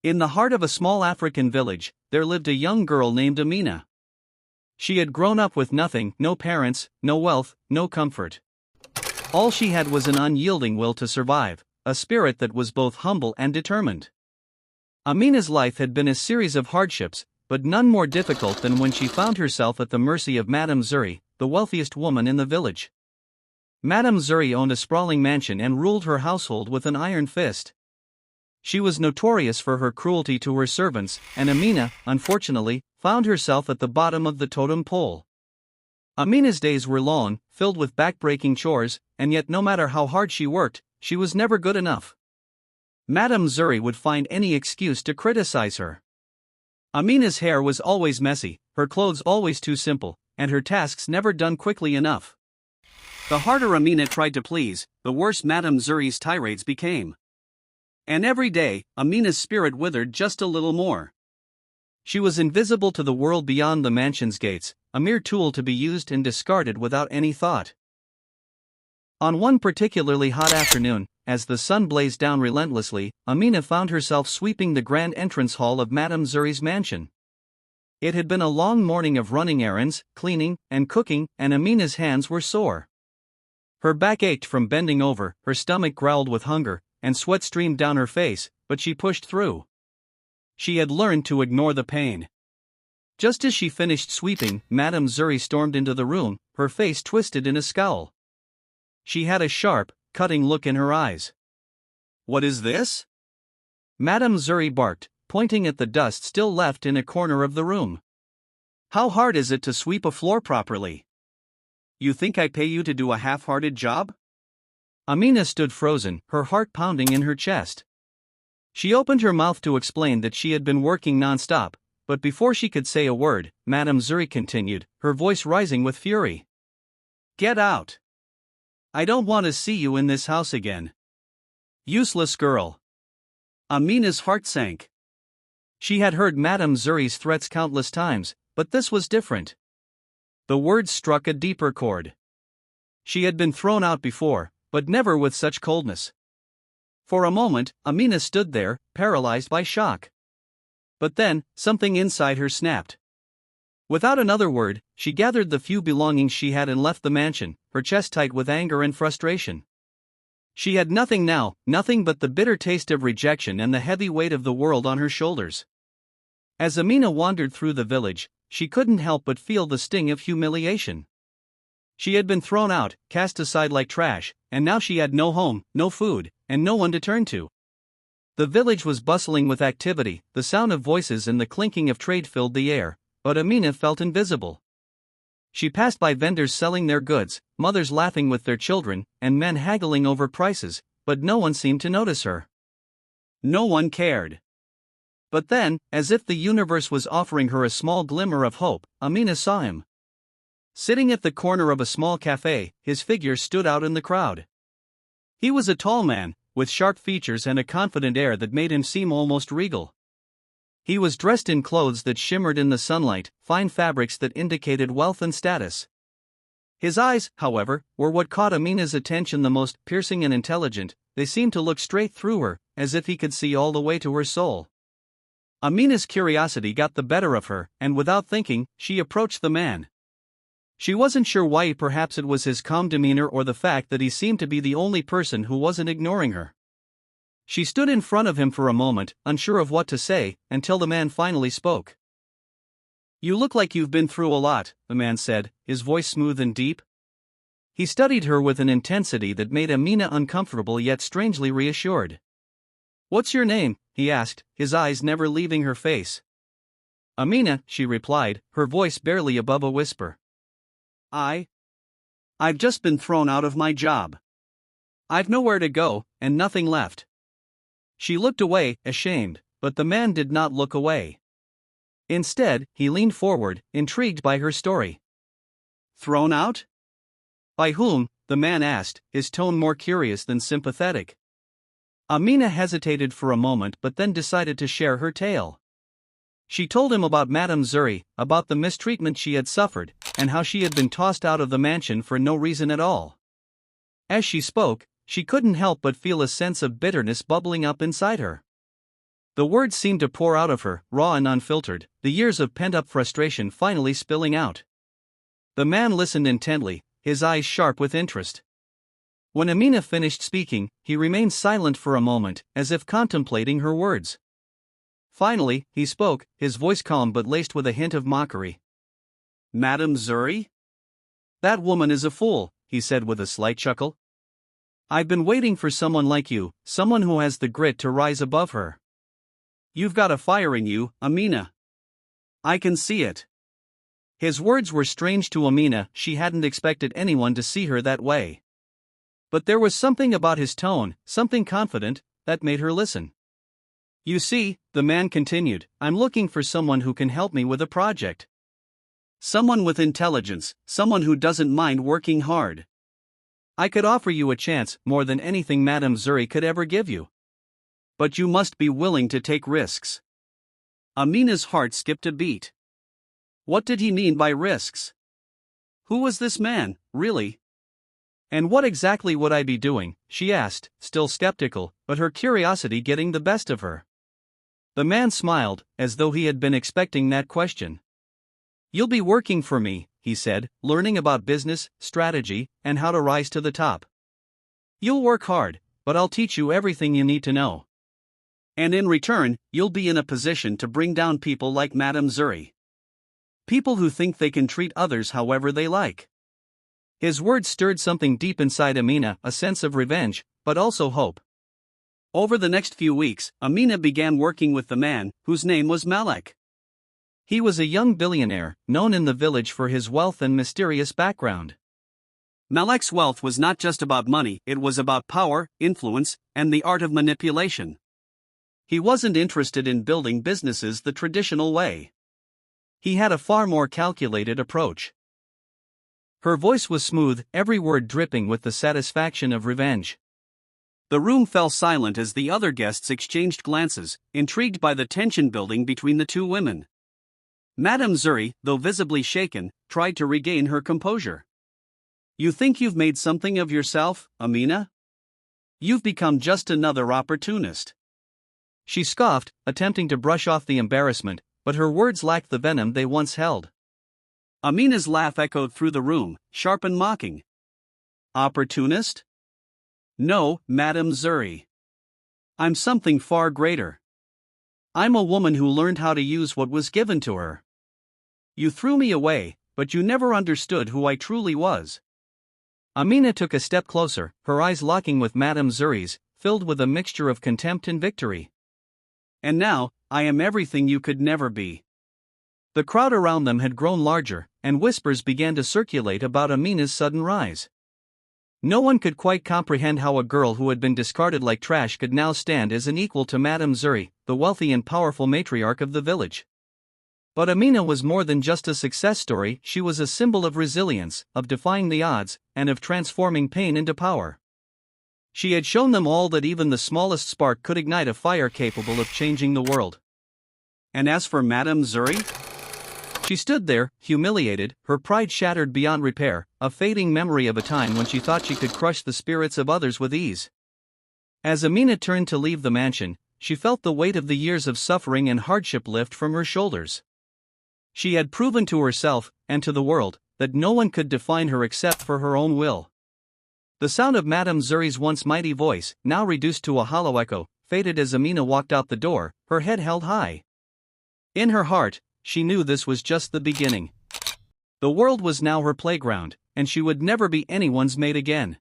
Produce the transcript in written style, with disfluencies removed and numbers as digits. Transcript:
In the heart of a small African village, there lived a young girl named Amina. She had grown up with nothing, no parents, no wealth, no comfort. All she had was an unyielding will to survive, a spirit that was both humble and determined. Amina's life had been a series of hardships, but none more difficult than when she found herself at the mercy of Madam Zuri, the wealthiest woman in the village. Madam Zuri owned a sprawling mansion and ruled her household with an iron fist. She was notorious for her cruelty to her servants, and Amina, unfortunately, found herself at the bottom of the totem pole. Amina's days were long, filled with back-breaking chores, and yet no matter how hard she worked, she was never good enough. Madam Zuri would find any excuse to criticize her. Amina's hair was always messy, her clothes always too simple, and her tasks never done quickly enough. The harder Amina tried to please, the worse Madam Zuri's tirades became. And every day, Amina's spirit withered just a little more. She was invisible to the world beyond the mansion's gates, a mere tool to be used and discarded without any thought. On one particularly hot afternoon, as the sun blazed down relentlessly, Amina found herself sweeping the grand entrance hall of Madam Zuri's mansion. It had been a long morning of running errands, cleaning, and cooking, and Amina's hands were sore. Her back ached from bending over, her stomach growled with hunger, and sweat streamed down her face, but she pushed through. She had learned to ignore the pain. Just as she finished sweeping, Madam Zuri stormed into the room, her face twisted in a scowl. She had a sharp, cutting look in her eyes. "What is this?" Madam Zuri barked, pointing at the dust still left in a corner of the room. "How hard is it to sweep a floor properly? You think I pay you to do a half-hearted job?" Amina stood frozen, her heart pounding in her chest. She opened her mouth to explain that she had been working non-stop, but before she could say a word, Madam Zuri continued, her voice rising with fury. "Get out! I don't want to see you in this house again. Useless girl." Amina's heart sank. She had heard Madam Zuri's threats countless times, but this was different. The words struck a deeper chord. She had been thrown out before, but never with such coldness. For a moment, Amina stood there, paralyzed by shock. But then, something inside her snapped. Without another word, she gathered the few belongings she had and left the mansion, her chest tight with anger and frustration. She had nothing now, nothing but the bitter taste of rejection and the heavy weight of the world on her shoulders. As Amina wandered through the village, she couldn't help but feel the sting of humiliation. She had been thrown out, cast aside like trash, and now she had no home, no food, and no one to turn to. The village was bustling with activity, the sound of voices and the clinking of trade filled the air, but Amina felt invisible. She passed by vendors selling their goods, mothers laughing with their children, and men haggling over prices, but no one seemed to notice her. No one cared. But then, as if the universe was offering her a small glimmer of hope, Amina saw him. Sitting at the corner of a small cafe, his figure stood out in the crowd. He was a tall man, with sharp features and a confident air that made him seem almost regal. He was dressed in clothes that shimmered in the sunlight, fine fabrics that indicated wealth and status. His eyes, however, were what caught Amina's attention the most, piercing and intelligent. They seemed to look straight through her, as if he could see all the way to her soul. Amina's curiosity got the better of her, and without thinking, she approached the man. She wasn't sure why, perhaps it was his calm demeanor or the fact that he seemed to be the only person who wasn't ignoring her. She stood in front of him for a moment, unsure of what to say, until the man finally spoke. "You look like you've been through a lot," the man said, his voice smooth and deep. He studied her with an intensity that made Amina uncomfortable yet strangely reassured. "What's your name?" he asked, his eyes never leaving her face. "Amina," she replied, her voice barely above a whisper. I've just been thrown out of my job. I've nowhere to go, and nothing left." She looked away, ashamed, but the man did not look away. Instead, he leaned forward, intrigued by her story. "Thrown out? By whom?" the man asked, his tone more curious than sympathetic. Amina hesitated for a moment but then decided to share her tale. She told him about Madam Zuri, about the mistreatment she had suffered, and how she had been tossed out of the mansion for no reason at all. As she spoke, she couldn't help but feel a sense of bitterness bubbling up inside her. The words seemed to pour out of her, raw and unfiltered, the years of pent-up frustration finally spilling out. The man listened intently, his eyes sharp with interest. When Amina finished speaking, he remained silent for a moment, as if contemplating her words. Finally, he spoke, his voice calm but laced with a hint of mockery. "Madam Zuri? That woman is a fool," he said with a slight chuckle. "I've been waiting for someone like you, someone who has the grit to rise above her. You've got a fire in you, Amina. I can see it." His words were strange to Amina, she hadn't expected anyone to see her that way. But there was something about his tone, something confident, that made her listen. "You see," the man continued, "I'm looking for someone who can help me with a project. Someone with intelligence, someone who doesn't mind working hard. I could offer you a chance, more than anything Madam Zuri could ever give you. But you must be willing to take risks." Amina's heart skipped a beat. What did he mean by risks? Who was this man, really? And what exactly would I be doing, she asked, still skeptical, but her curiosity getting the best of her. The man smiled, as though he had been expecting that question. "You'll be working for me," he said, "learning about business, strategy, and how to rise to the top. You'll work hard, but I'll teach you everything you need to know. And in return, you'll be in a position to bring down people like Madam Zuri. People who think they can treat others however they like." His words stirred something deep inside Amina, a sense of revenge, but also hope. Over the next few weeks, Amina began working with the man, whose name was Malek. He was a young billionaire, known in the village for his wealth and mysterious background. Malek's wealth was not just about money, it was about power, influence, and the art of manipulation. He wasn't interested in building businesses the traditional way. He had a far more calculated approach. Her voice was smooth, every word dripping with the satisfaction of revenge. The room fell silent as the other guests exchanged glances, intrigued by the tension building between the two women. Madam Zuri, though visibly shaken, tried to regain her composure. "You think you've made something of yourself, Amina? You've become just another opportunist." She scoffed, attempting to brush off the embarrassment, but her words lacked the venom they once held. Amina's laugh echoed through the room, sharp and mocking. "Opportunist? No, Madam Zuri. I'm something far greater. I'm a woman who learned how to use what was given to her. You threw me away, but you never understood who I truly was." Amina took a step closer, her eyes locking with Madam Zuri's, filled with a mixture of contempt and victory. "And now, I am everything you could never be." The crowd around them had grown larger, and whispers began to circulate about Amina's sudden rise. No one could quite comprehend how a girl who had been discarded like trash could now stand as an equal to Madam Zuri, the wealthy and powerful matriarch of the village. But Amina was more than just a success story, she was a symbol of resilience, of defying the odds, and of transforming pain into power. She had shown them all that even the smallest spark could ignite a fire capable of changing the world. And as for Madam Zuri? She stood there, humiliated, her pride shattered beyond repair, a fading memory of a time when she thought she could crush the spirits of others with ease. As Amina turned to leave the mansion, she felt the weight of the years of suffering and hardship lift from her shoulders. She had proven to herself, and to the world, that no one could define her except for her own will. The sound of Madam Zuri's once mighty voice, now reduced to a hollow echo, faded as Amina walked out the door, her head held high. In her heart, she knew this was just the beginning. The world was now her playground, and she would never be anyone's maid again.